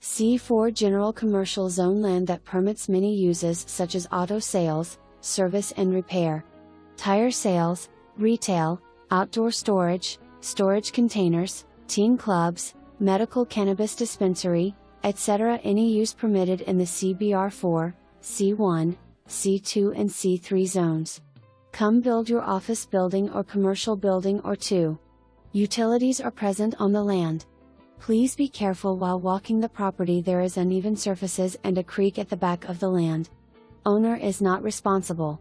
C4 General Commercial Zone land that permits many uses such as auto sales, service and repair, tire sales, retail, outdoor storage, storage containers, teen clubs, medical cannabis dispensary, etc. Any use permitted in the CBR4, C1, C2 and C3 zones. Come build your office building or commercial building or two. Utilities are present on the land. Please be careful while walking the property. There is uneven surfaces and a creek at the back of the land. Owner is not responsible.